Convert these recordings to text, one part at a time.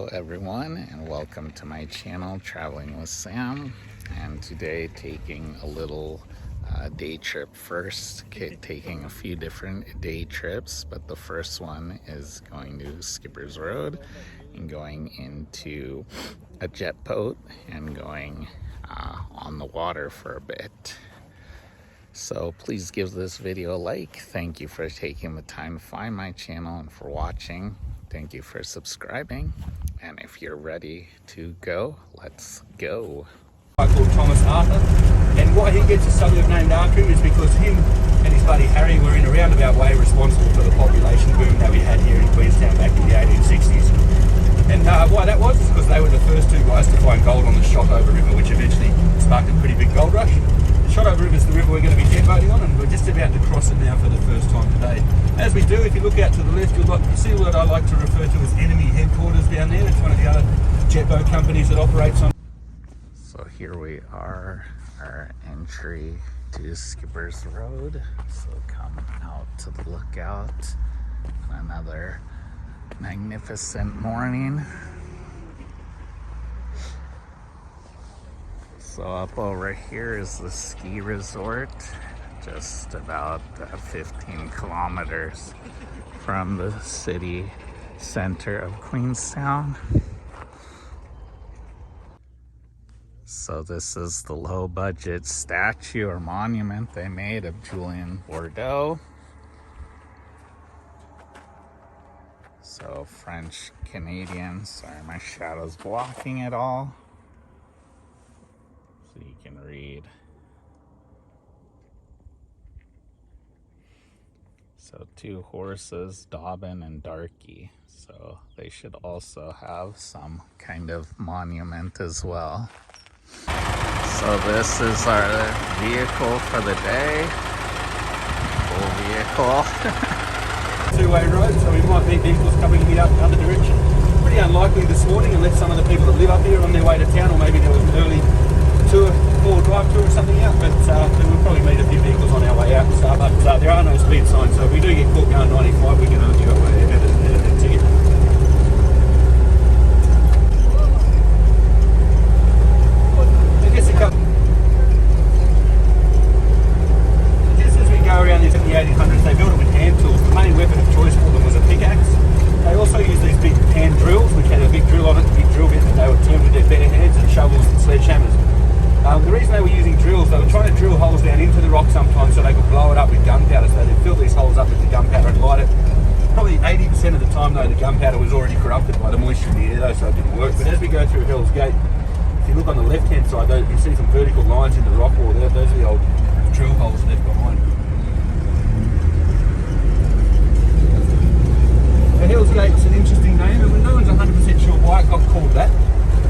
Hello everyone, and welcome to my channel Traveling with Sam. And today taking a little day trip first, taking a few different day trips, but the first one is going to Skipper's Road and going into a jet boat and going on the water for a bit. So please give this video a like. Thank you for taking the time to find my channel and for watching. Thank you for subscribing. And if you're ready to go, let's go. Guy called Thomas Arthur, and why he gets a suburb named after him is because him and his buddy Harry were in a roundabout way responsible for the population boom that we had here in Queenstown back in the 1860s. And why that was because they were the first two guys to find gold on the Shotover River, which eventually sparked a pretty big gold rush. The Shotover River is the river we're going to be jet boating on, and we're just about to cross it now for the first time today. As we do, if you look out to the left, you'll see what I like to refer to as enemy headquarters down there. It's one of the other jet boat companies that operates on. So here we are, our entry to Skipper's Road. So come out to the lookout. Another magnificent morning. So up over here is the ski resort, just about 15 kilometers from the city center of Queenstown. So this is the low budget statue or monument they made of Julian Bordeaux. So French Canadian, sorry my shadow's blocking it all. So you can read. So two horses, Dobbin and Darky. So they should also have some kind of monument as well. So this is our vehicle for the day. Full vehicle. Two-way road, so we might meet vehicles coming in the other direction. Pretty unlikely this morning, unless some of the people that live up here are on their way to town, or maybe there was an early tour, drive tour or something out. But we'll probably meet a few vehicles on our way out and stuff. But there are no speed signs, so if we do get caught going 95, we can only go ahead and ticket. Just as we go around these in the 1800s, they built it with hand tools. The main weapon of choice for them was a pickaxe. They also used these big hand drills, which had a big drill on it, a big drill bit that they would turn with their bare hands, and shovels and sledgehammers. The reason they were using drills, they were trying to drill holes down into the rock sometimes so they could blow it up with gunpowder. So they'd fill these holes up with the gunpowder and light it. Probably 80% of the time though, the gunpowder was already corrupted by the moisture in the air though, so it didn't work. But as we go through Hell's Gate, if you look on the left hand side, though, you can see some vertical lines in the rock wall there. Those are the old drill holes left behind. The Hell's Gate's an interesting name, and no one's 100% sure why it got called that.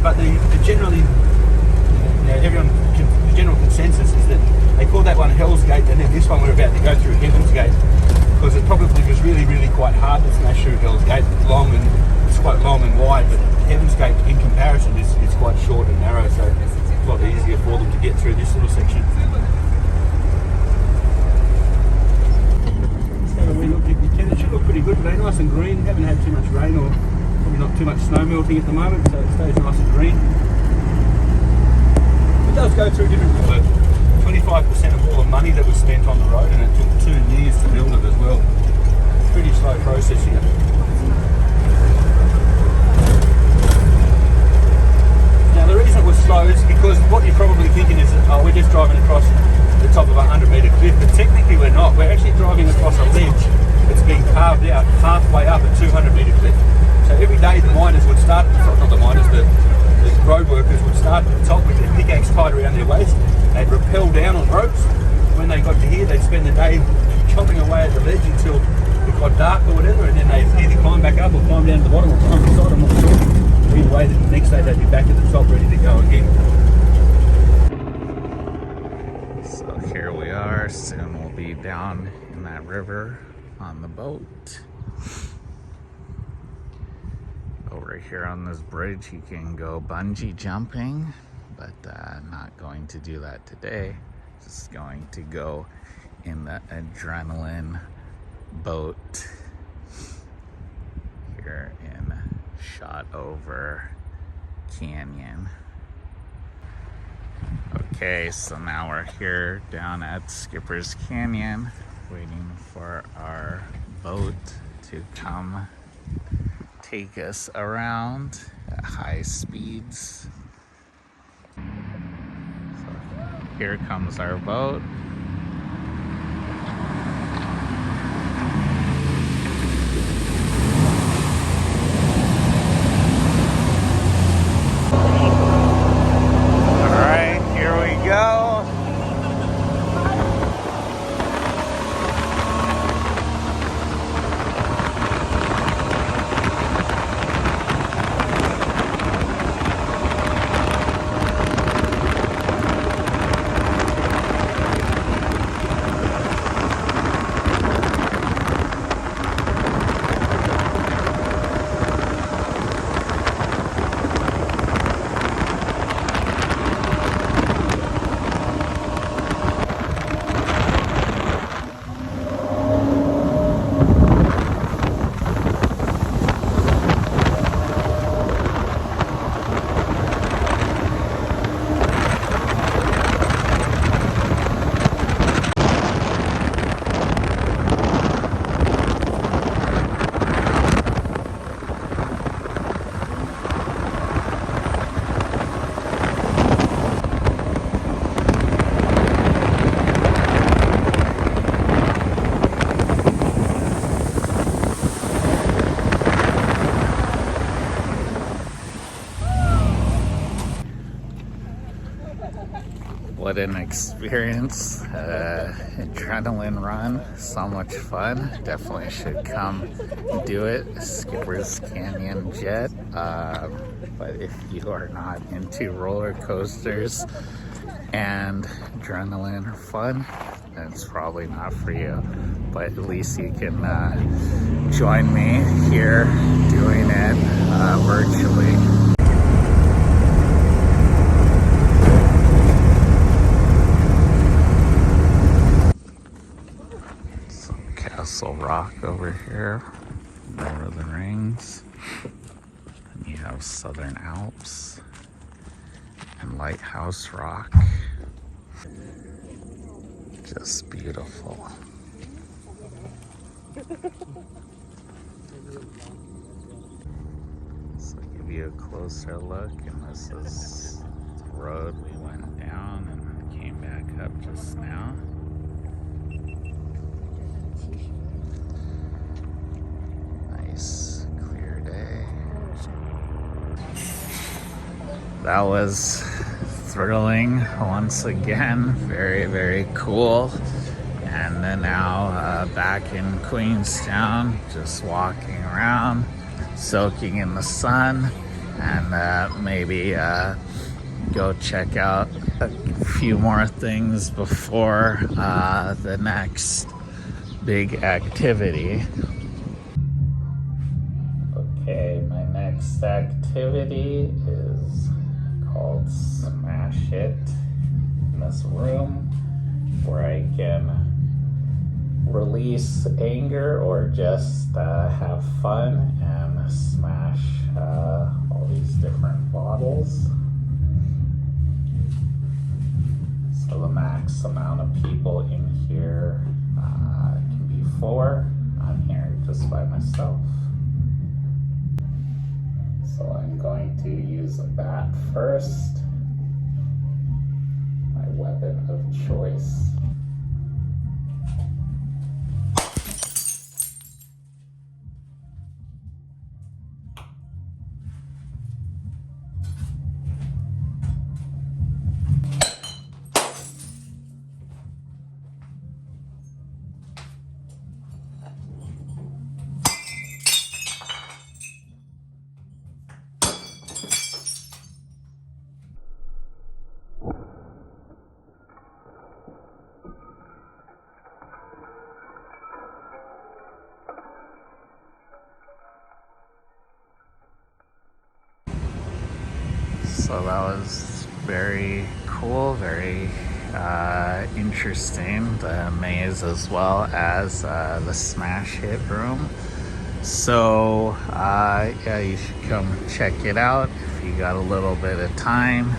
But the generally, the general consensus is that they called that one Hell's Gate, and then this one we're about to go through, Heaven's Gate, because it probably was really, really quite hard to smash through Hell's Gate. It's quite long and wide, but Heaven's Gate, in comparison, is quite short and narrow, so it's a lot easier for them to get through this little section. It should look pretty good today, nice and green. Haven't had too much rain or probably not too much snow melting at the moment, so it stays nice and green. It does go through different 25% of all the money that was spent on the road, and it took 2 years to build it as well. Pretty slow process here. Now the reason it was slow is because what you're probably thinking is that, we're just driving across the top of a 100-metre cliff, but technically we're not. We're actually driving across a ledge that's been carved out halfway up a 200-metre cliff. So every day the miners would start, not the miners, the road workers would start at the top with their pickaxe tied around their waist. They'd rappel down on ropes. When they got to here, they'd spend the day chopping away at the ledge until it got dark or whatever, and then they'd either climb back up or climb down to the bottom or climb the side. I'm not sure. Either way, the next day they'd be back at the top ready to go again. So here we are, soon we'll be down in that river on the boat. Over here on this bridge you can go bungee jumping, but not going to do that today. Just going to go in the adrenaline boat here in shot over canyon. Okay, so now we're here down at Skipper's Canyon, waiting for our boat to come take us around at high speeds. So here comes our boat. All right, here we go. What an experience. Adrenaline run, so much fun. Definitely should come do it. Skipper's Canyon Jet. But if you are not into roller coasters and adrenaline or fun, then it's probably not for you. But at least you can join me here doing it virtually. Castle Rock over here, Lord of the Rings, and you have Southern Alps and Lighthouse Rock. Just beautiful. So I'll give you a closer look, and this is the road we went down and came back up just now. Nice clear day. That was thrilling once again. Very, very cool. And then now back in Queenstown, just walking around, soaking in the sun, and maybe go check out a few more things before the next big activity. Okay, my next activity is called Smash It in this room, where I can release anger or just have fun and smash all these different bottles. So the max amount of people in here can be 4. I'm here just by myself. So I'm going to use a bat first, my weapon of choice. So that was very cool, very interesting, the maze as well as the smash hit room. So yeah, you should come check it out if you got a little bit of time.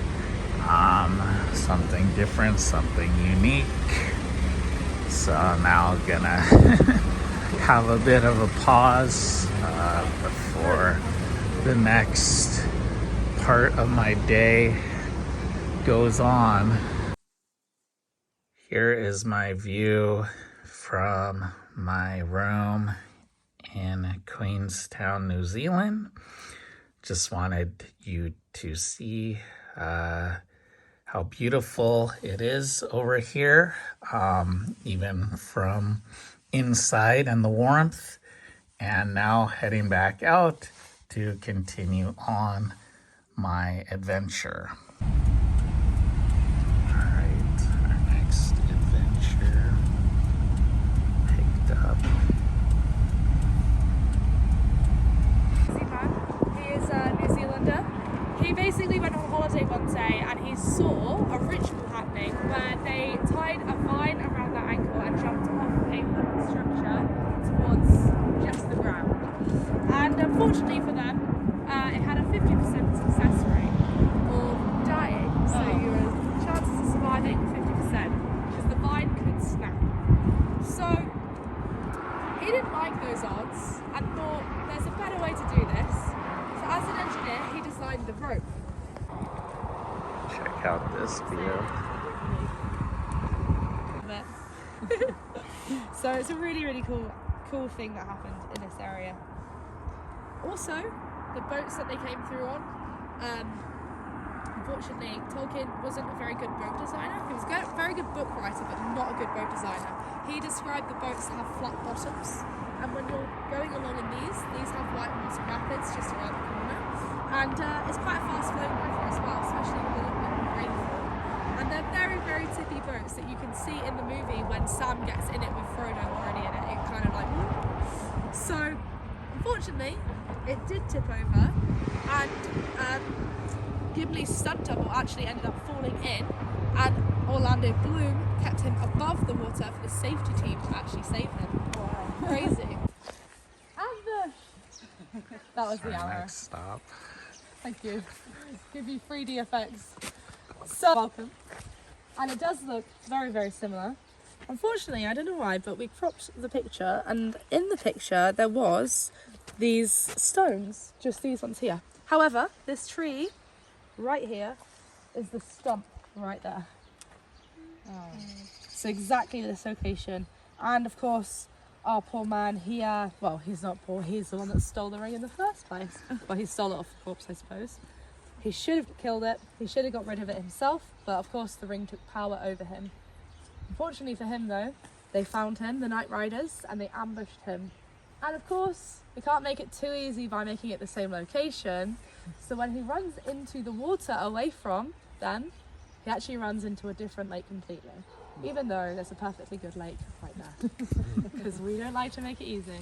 Something different, something unique. So now I'm gonna have a bit of a pause before the next part of my day goes on. Here is my view from my room in Queenstown, New Zealand. Just wanted you to see how beautiful it is over here, even from inside and the warmth. And now heading back out to continue on my adventure. All right, our next adventure picked up. He is a New Zealander. He basically went on holiday one day and he saw a ritual happening where they tied a vine around their ankle and jumped off a wooden structure towards just the ground. And unfortunately for them, it had a 50% success rate of dying. So your chances of surviving 50% because the vine could snap. So he didn't like those odds and thought there's a better way to do this. So as an engineer, he designed the rope. Check out this view. So it's a really, really cool thing that happened in this area. Also, the boats that they came through on, unfortunately, Tolkien wasn't a very good boat designer. He was a very good book writer, but not a good boat designer. He described the boats to have flat bottoms, and when you're going along in these have white water rapids just around the corner, and it's quite a fast flowing river as well, especially with a little bit of rainfall. And they're very, very tippy boats that you can see in the movie when Sam gets in it with Frodo already in it. It kind of like, so unfortunately, it did tip over, and Gimli's stunt double actually ended up falling in, and Orlando Bloom kept him above the water for the safety team to actually save him. Wow. Crazy. That was the hour. Next stop. Thank you. Give you 3D effects. So welcome. And it does look very, very similar. Unfortunately, I don't know why, but we cropped the picture, and in the picture there was these stones, just these ones here. However, this tree right here is the stump right there. Oh. So exactly this location. And of course, our poor man, well, he's not poor, he's the one that stole the ring in the first place. Well, he stole it off the corpse, I suppose. He should have killed it, he should have got rid of it himself, but of course the ring took power over him. Unfortunately for him though, they found him, the Night Riders, and they ambushed him. And of course, we can't make it too easy by making it the same location. So when he runs into the water away from them, he actually runs into a different lake completely. Even though there's a perfectly good lake right there. Because we don't like to make it easy.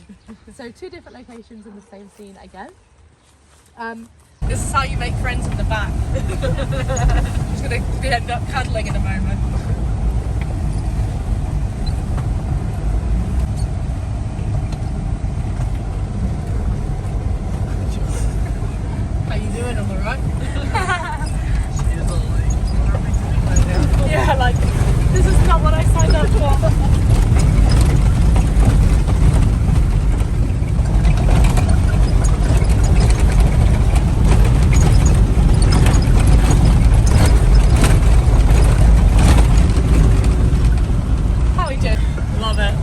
So 2 different locations in the same scene again. This is how you make friends in the back. She's going to end up cuddling in a moment. How you doing? All right? Yeah, like, this is not what I signed up for. How we did? Love it.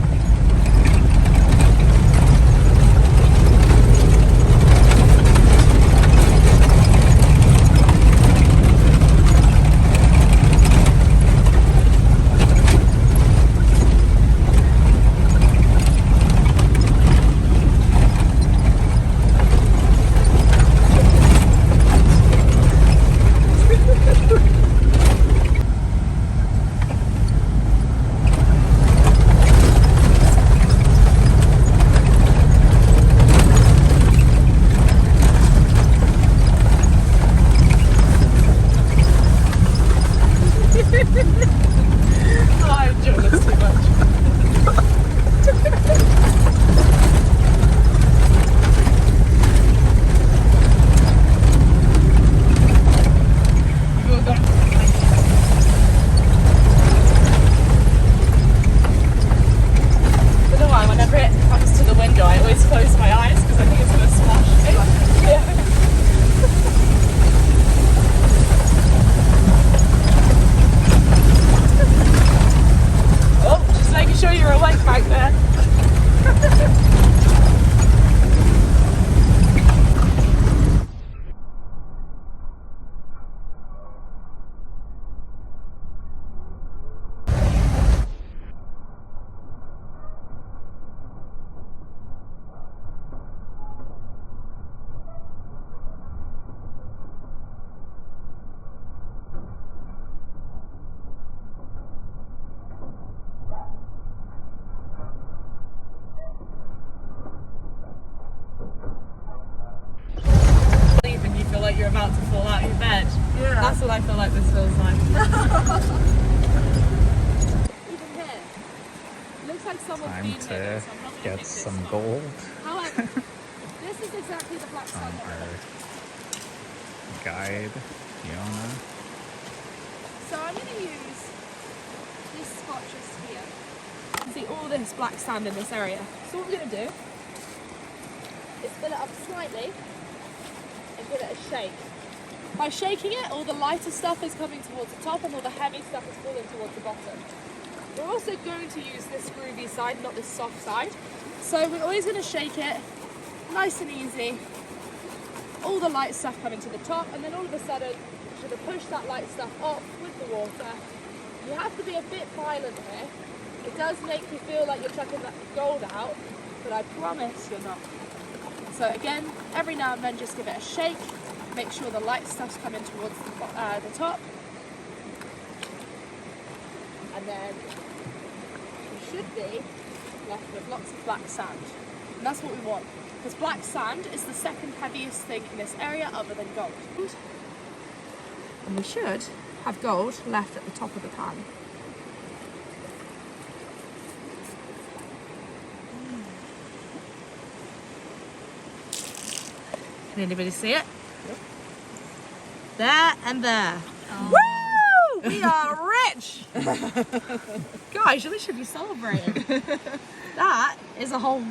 feel like you're about to fall out of your bed. Yeah. That's what I feel like this feels like. Even here, it looks like someone's Time been to here, so I'm not gonna get pick this some up. gold However, this is exactly the black from sand. our guide, Fiona. So I'm going to use this spot just here. You can see all this black sand in this area. So what we're going to do is fill it up slightly and give it a shake. By shaking it, all the lighter stuff is coming towards the top and all the heavy stuff is falling towards the bottom. We're also going to use this groovy side, not this soft side. So we're always going to shake it nice and easy. All the light stuff coming to the top, and then all of a sudden you're going to push that light stuff up with the water. You have to be a bit violent here. It does make you feel like you're chucking that gold out, but I promise you're not. So again, every now and then just give it a shake. Make sure the light stuff's coming towards the top. And then you should be left with lots of black sand. And that's what we want. Because black sand is the second heaviest thing in this area other than gold. And we should have gold left at the top of the pan. Can anybody see it? Yep. There and there. Oh. Woo! We are rich! Guys, you should be celebrating. That is a whole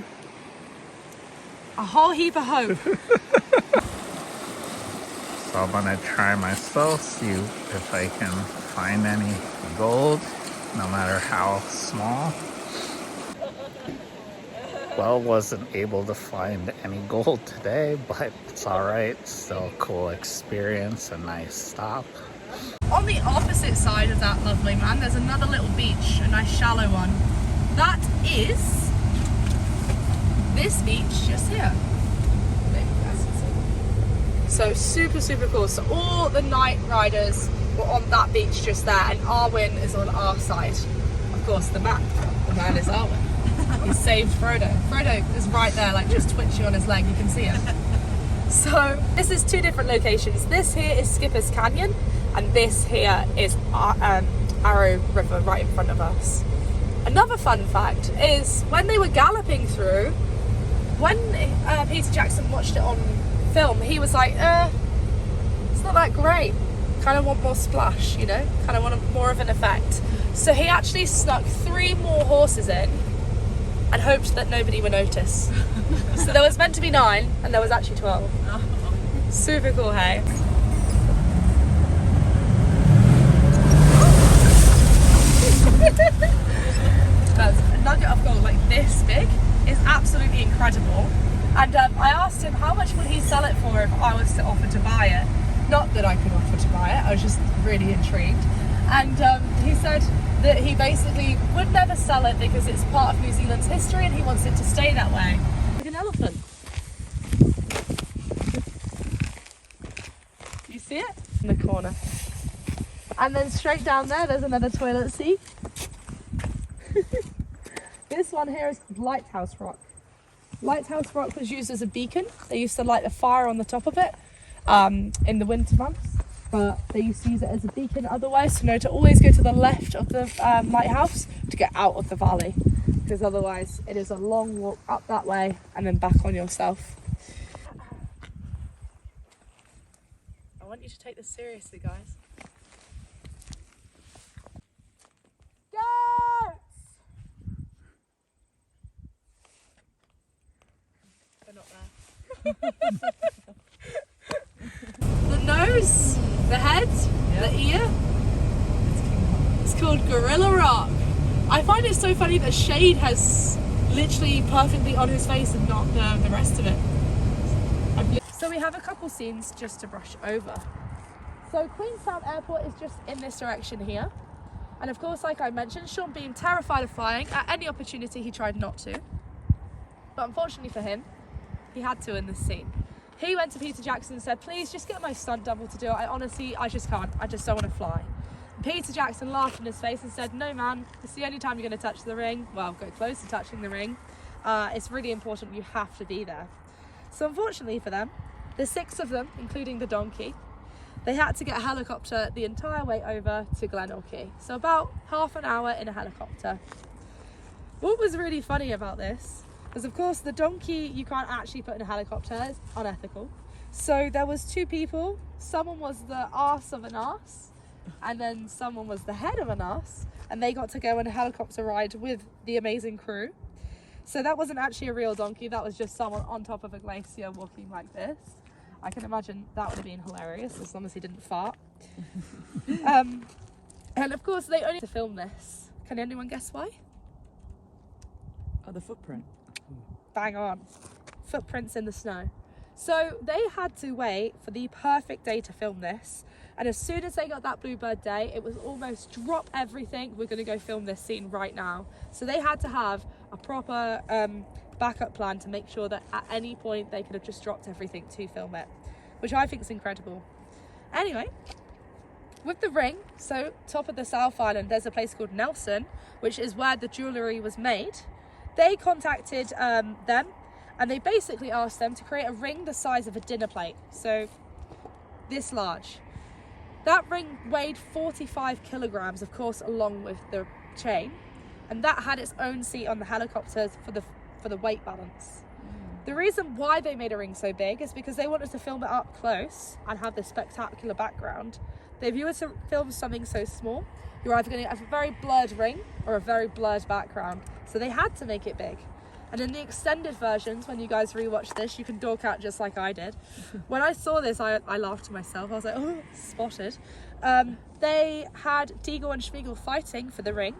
heap of hope. So I'm gonna try myself, see if I can find any gold, no matter how small. Well, wasn't able to find any gold today, but it's alright. Still a cool experience, a nice stop. On the opposite side of that lovely man, there's another little beach, a nice shallow one. That is this beach just here. So super, super cool. So all the night riders were on that beach just there, and Arwen is on our side. Of course, the man is Arwen. He saved Frodo. Frodo is right there, like just twitching on his leg, you can see it. So this is two different locations. This here is Skipper's Canyon, and this here is Arrow River right in front of us. Another fun fact is when they were galloping through, when Peter Jackson watched it on film, he was like, it's not that great. Kind of want more splash, you know? Kind of want more of an effect. So he actually snuck 3 more horses in and hoped that nobody would notice. So there was meant to be 9 and there was actually 12. Super cool, hey? That's a nugget of gold like this big is absolutely incredible. And I asked him how much would he sell it for if I was to offer to buy it. Not that I could offer to buy it, I was just really intrigued. And he said that he basically would never sell it because it's part of New Zealand's history and he wants it to stay that way. Like an elephant. You see it? In the corner. And then straight down there's another toilet seat. This one here is Lighthouse Rock. Lighthouse Rock was used as a beacon. They used to light the fire on the top of it in the winter months, but they used to use it as a beacon otherwise, to always go to the left of the lighthouse to get out of the valley, because otherwise it is a long walk up that way and then back on yourself. I want you to take this seriously, guys. The nose, the head, the ear. It's called Gorilla Rock. I find it so funny that Shade has literally perfectly on his face and not the rest of it. So we have a couple scenes just to brush over. So Queenstown Airport is just in this direction here. And of course, like I mentioned, Sean Bean, terrified of flying. At any opportunity, he tried not to. But unfortunately for him, he had to in this scene. He went to Peter Jackson and said, please just get my stunt double to do it. I just can't. I just don't want to fly. And Peter Jackson laughed in his face and said, no man, it's the only time you're going to touch the ring. Well, go close to touching the ring. It's really important. You have to be there. So unfortunately for them, There's 6 of them, including the donkey. They had to get a helicopter the entire way over to Glenorchy. So about half an hour in a helicopter. What was really funny about this was, of course, the donkey you can't actually put in a helicopter. It's unethical. So there was 2 people. Someone was the arse of an arse, and then someone was the head of an arse, and they got to go on a helicopter ride with the amazing crew. So that wasn't actually a real donkey. That was just someone on top of a glacier walking like this. I can imagine that would have been hilarious, as long as he didn't fart. And of course, they only to film this. Can anyone guess why? Oh, the footprint. Bang on. Footprints in the snow. So they had to wait for the perfect day to film this. And as soon as they got that Bluebird day, it was almost drop everything. We're going to go film this scene right now. So they had to have a proper backup plan to make sure that at any point they could have just dropped everything to film it, which I think is incredible. Anyway, with the ring, so top of the South Island, there's a place called Nelson, which is where the jewellery was made. They contacted them, and they basically asked them to create a ring the size of a dinner plate, so this large. That ring weighed 45 kilograms, of course, along with the chain, and that had its own seat on the helicopters for the weight balance. The reason why they made a ring so big is because they wanted to film it up close and have this spectacular background. If you were to film something so small, you're either going to get a very blurred ring or a very blurred background. So they had to make it big. And in the extended versions, when you guys rewatch this, you can dork out just like I did. When I saw this, I laughed to myself. I was like, oh, spotted. They had Deagle and Schmiegel fighting for the ring,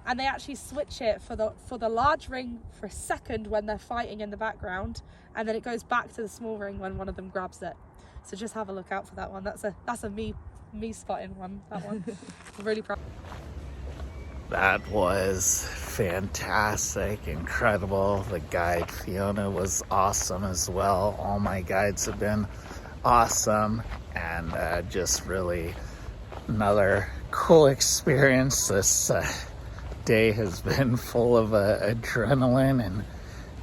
and they actually switch it for the large ring for a second when they're fighting in the background, and then it goes back to the small ring when one of them grabs it. So just have a look out for that one. That's a me spotting one, that one. I'm really proud. That was fantastic, incredible. The guide Fiona was awesome as well. All my guides have been awesome, and just really another cool experience. This day has been full of adrenaline and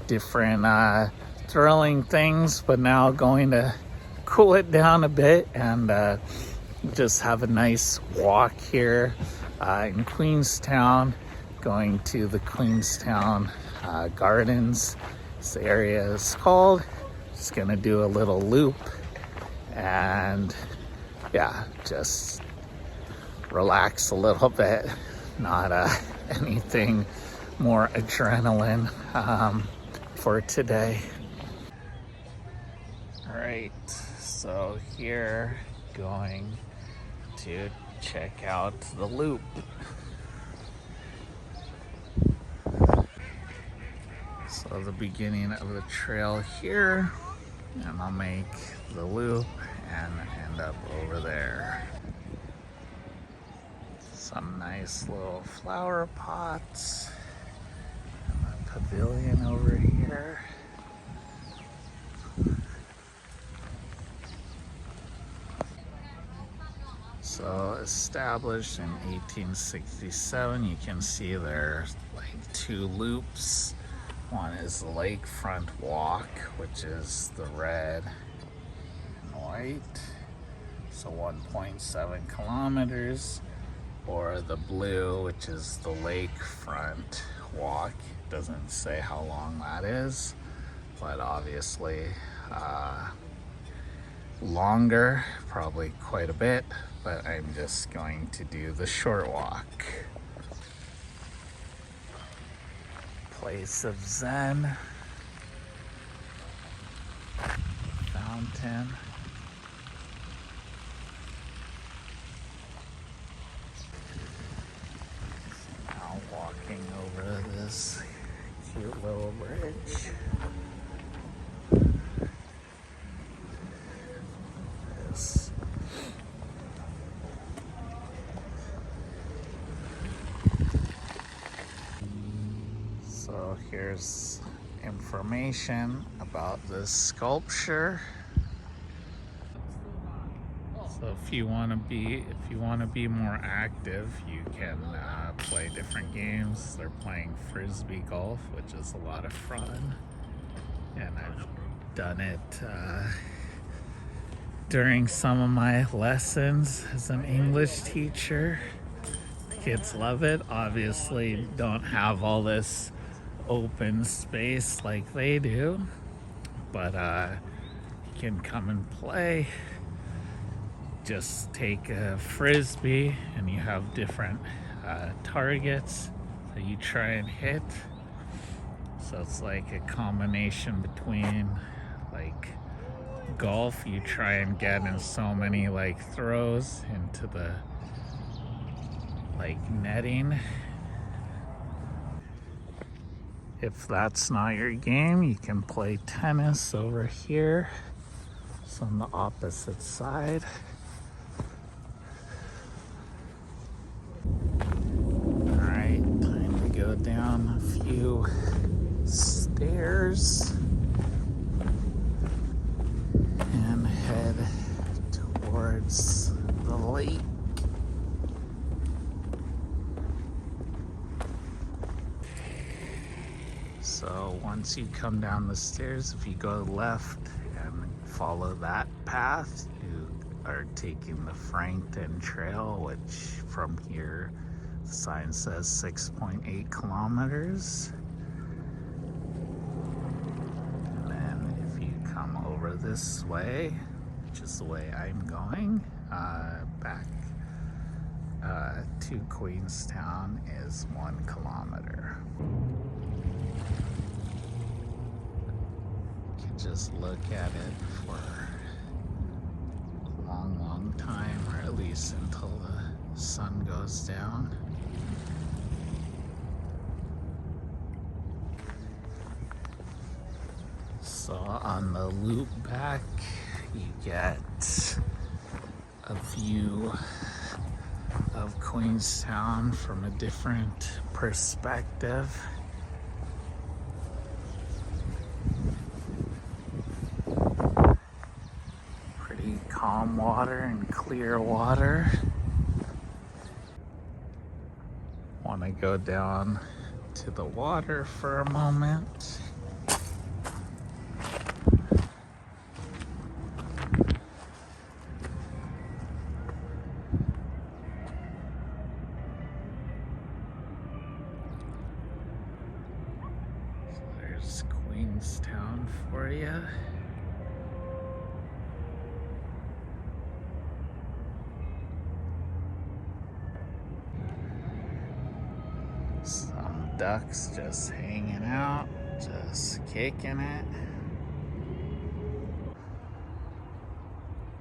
different thrilling things, but now going to cool it down a bit and just have a nice walk here in Queenstown, going to the Queenstown Gardens. This area is called. Just gonna do a little loop and yeah, just relax a little bit. Not anything more adrenaline for today. All right, so here going to check out the loop. So the beginning of the trail here, and I'll make the loop and end up over there. Some nice little flower pots and a pavilion over here. So established in 1867, you can see there's like 2 loops. One is the lakefront walk, which is the red and white, so 1.7 kilometers, or the blue, which is the lakefront walk. It doesn't say how long that is, but obviously longer, probably quite a bit, but I'm just going to do the short walk. Place of Zen, fountain. Now walking over this cute little bridge. So here's information about this sculpture. So if you want to be more active, you can play different games. They're playing frisbee golf, which is a lot of fun, and I've done it during some of my lessons as an English teacher. The kids love it. Obviously, don't have all this open space like they do, but you can come and play. Just take a frisbee and you have different targets that you try and hit. So it's like a combination between like golf, you try and get in so many like throws into the like netting. If that's not your game, you can play tennis over here. It's on the opposite side. Alright, time to go down a few stairs and head towards the lake. So once you come down the stairs, if you go left and follow that path, you are taking the Frankton Trail, which from here the sign says 6.8 kilometers. And then if you come over this way, which is the way I'm going, back to Queenstown is 1 kilometer. You can just look at it for a long, long time, or at least until the sun goes down. So on the loop back, you get a view of Queenstown from a different perspective. Pretty calm water and clear water. Want to go down to the water for a moment. There's Queenstown for you. Some ducks just hanging out, just kicking it.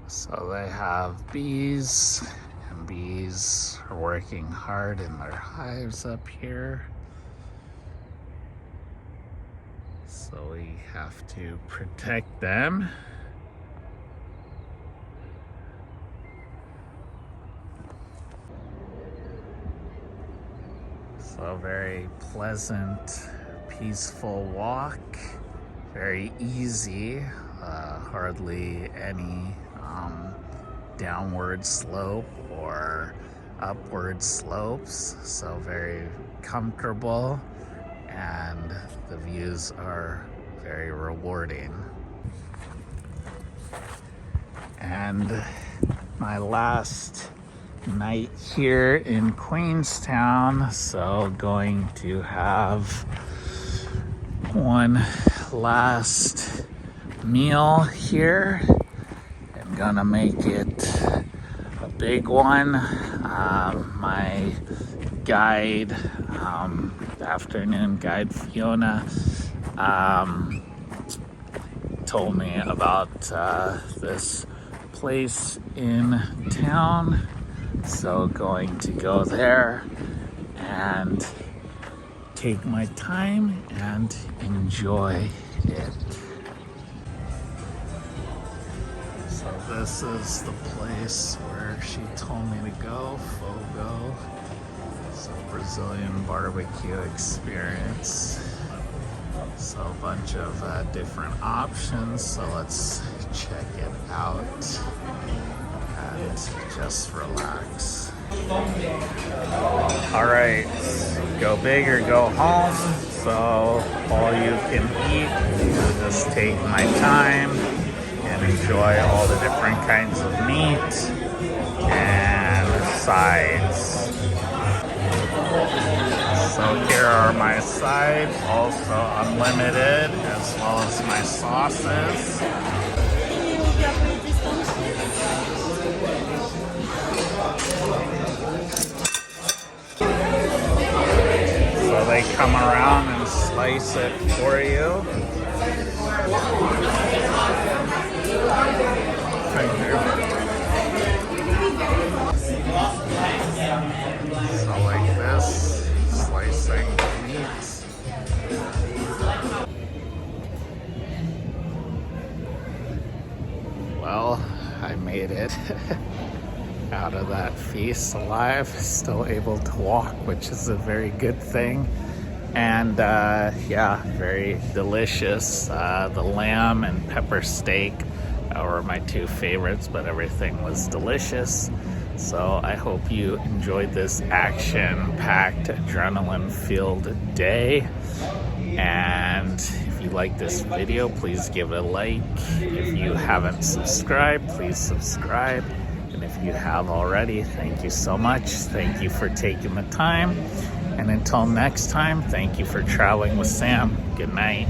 So they have bees, and bees are working hard in their hives up here. So we have to protect them. So very pleasant, peaceful walk, very easy, hardly any downward slope or upward slopes, so very comfortable, and the views are very rewarding. And my last night here in Queenstown, so going to have one last meal here. I'm gonna make it a big one. My guide, afternoon guide Fiona, told me about this place in town. So going to go there and take my time and enjoy it. So this is the place where she told me to go, Fogo. It's a Brazilian barbecue experience. So a bunch of different options, so let's check it out and just relax. All right, go big or go home. So all you can eat, I'll just take my time and enjoy all the different kinds of meat and sides. So here are my sides, also unlimited, as well as my sauces. So they come around and slice it for you. Thank you. So like this, slicing the meats. Well, I made it out of that feast alive, still able to walk, which is a very good thing. And yeah, very delicious. The lamb and pepper steak were my two favorites, but everything was delicious. So I hope you enjoyed this action-packed, adrenaline-filled day. And if you like this video, please give it a like. If you haven't subscribed, please subscribe. And if you have already, thank you so much. Thank you for taking the time. And until next time, thank you for traveling with Sam. Good night.